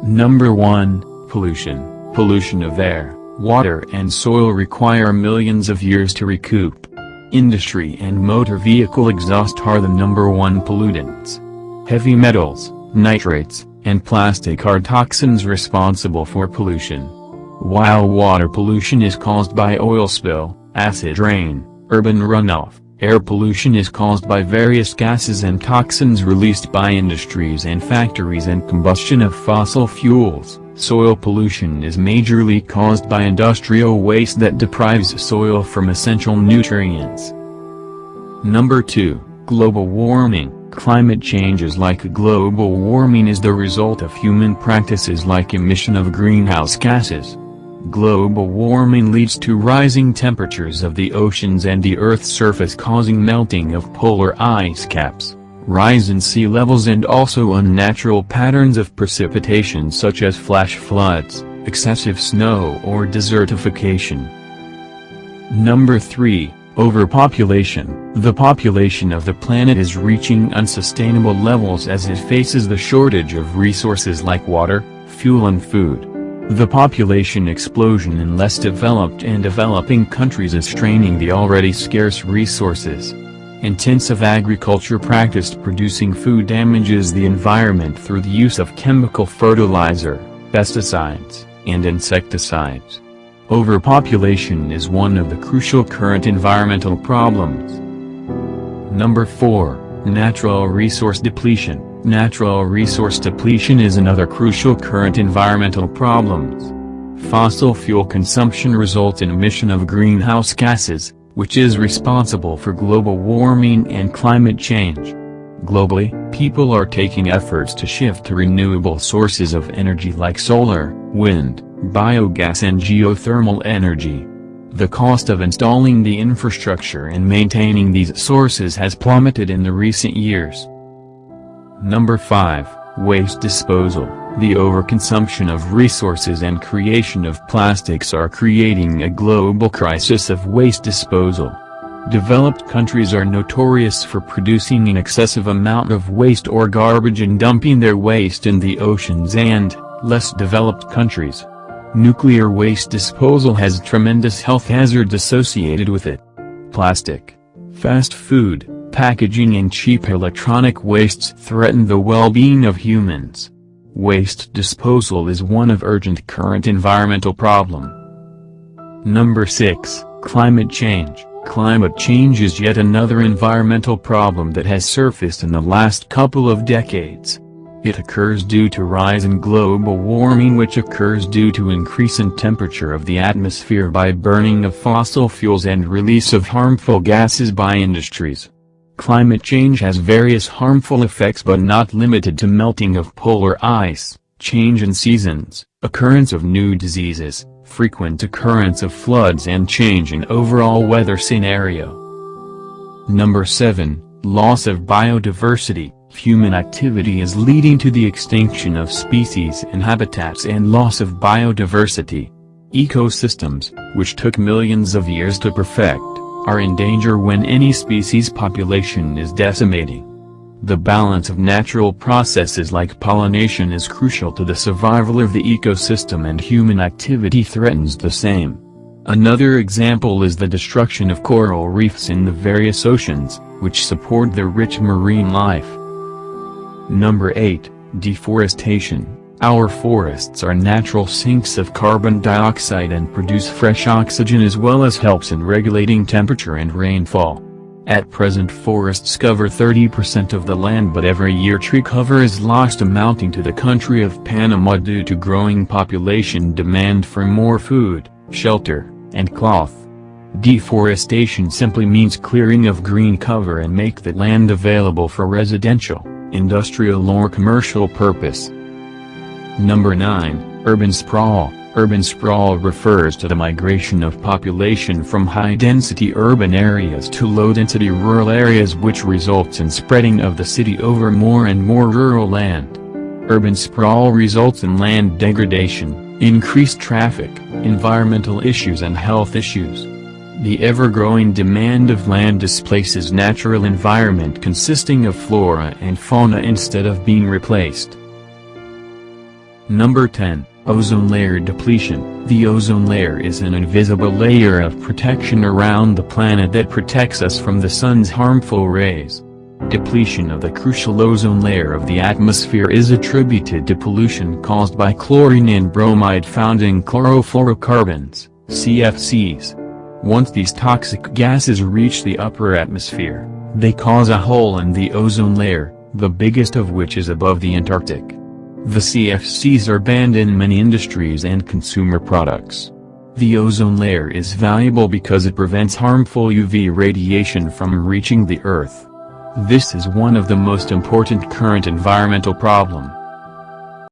Number 1, Pollution. Pollution of air, water and soil require millions of years to recoup. Industry and motor vehicle exhaust are the number 1 pollutants. Heavy metals, nitrates, and plastic are toxins responsible for pollution. While water pollution is caused by oil spill, acid rain, urban runoff, air pollution is caused by various gases and toxins released by industries and factories and combustion of fossil fuels. Soil pollution is majorly caused by industrial waste that deprives soil from essential nutrients. Number 2, Global warming. Climate changes like global warming is the result of human practices like emission of greenhouse gases. Global warming leads to rising temperatures of the oceans and the Earth's surface, causing melting of polar ice caps, rise in sea levels, and also unnatural patterns of precipitation such as flash floods, excessive snow or desertification. Number 3, Overpopulation. The population of the planet is reaching unsustainable levels as it faces the shortage of resources like water, fuel and food. The population explosion in less developed and developing countries is straining the already scarce resources. Intensive agriculture practiced producing food damages the environment through the use of chemical fertilizer, pesticides, and insecticides. Overpopulation is one of the crucial current environmental problems. Number 4, Natural resource depletion. Natural resource depletion is another crucial current environmental problems. Fossil fuel consumption results in emission of greenhouse gases, which is responsible for global warming and climate change. Globally, people are taking efforts to shift to renewable sources of energy like solar, wind, biogas and geothermal energy. The cost of installing the infrastructure and maintaining these sources has plummeted in the recent years. Number 5, Waste disposal. The overconsumption of resources and creation of plastics are creating a global crisis of waste disposal. Developed countries are notorious for producing an excessive amount of waste or garbage and dumping their waste in the oceans, and, less developed countries. Nuclear waste disposal has tremendous health hazards associated with it. Plastic, fast food, packaging and cheap electronic wastes threaten the well-being of humans. Waste disposal is one of urgent current environmental problem. Number 6, Climate change. Climate change is yet another environmental problem that has surfaced in the last couple of decades. It occurs due to rise in global warming, which occurs due to increase in temperature of the atmosphere by burning of fossil fuels and release of harmful gases by industries. Climate change has various harmful effects but not limited to melting of polar ice, change in seasons, occurrence of new diseases, frequent occurrence of floods and change in overall weather scenario. Number 7, Loss of biodiversity. Human activity is leading to the extinction of species and habitats and loss of biodiversity. Ecosystems, which took millions of years to perfect, are in danger when any species population is decimating. The balance of natural processes like pollination is crucial to the survival of the ecosystem, and human activity threatens the same. Another example is the destruction of coral reefs in the various oceans, which support the rich marine life. Number 8, Deforestation. Our forests are natural sinks of carbon dioxide and produce fresh oxygen, as well as helps in regulating temperature and rainfall. At present, forests cover 30% of the land, but every year tree cover is lost, amounting to the country of Panama due to growing population demand for more food, shelter, and cloth. Deforestation simply means clearing of green cover and make the land available for residential, industrial or commercial purpose. Number 9, Urban sprawl. Urban sprawl refers to the migration of population from high-density urban areas to low-density rural areas, which results in spreading of the city over more and more rural land. Urban sprawl results in land degradation, increased traffic, environmental issues and health issues. The ever-growing demand of land displaces natural environment consisting of flora and fauna instead of being replaced. Number 10. Ozone layer depletion. The ozone layer is an invisible layer of protection around the planet that protects us from the sun's harmful rays. Depletion of the crucial ozone layer of the atmosphere is attributed to pollution caused by chlorine and bromide found in chlorofluorocarbons, CFCs. Once these toxic gases reach the upper atmosphere, they cause a hole in the ozone layer, the biggest of which is above the Antarctic. The CFCs are banned in many industries and consumer products. The ozone layer is valuable because it prevents harmful UV radiation from reaching the Earth. This is one of the most important current environmental problems.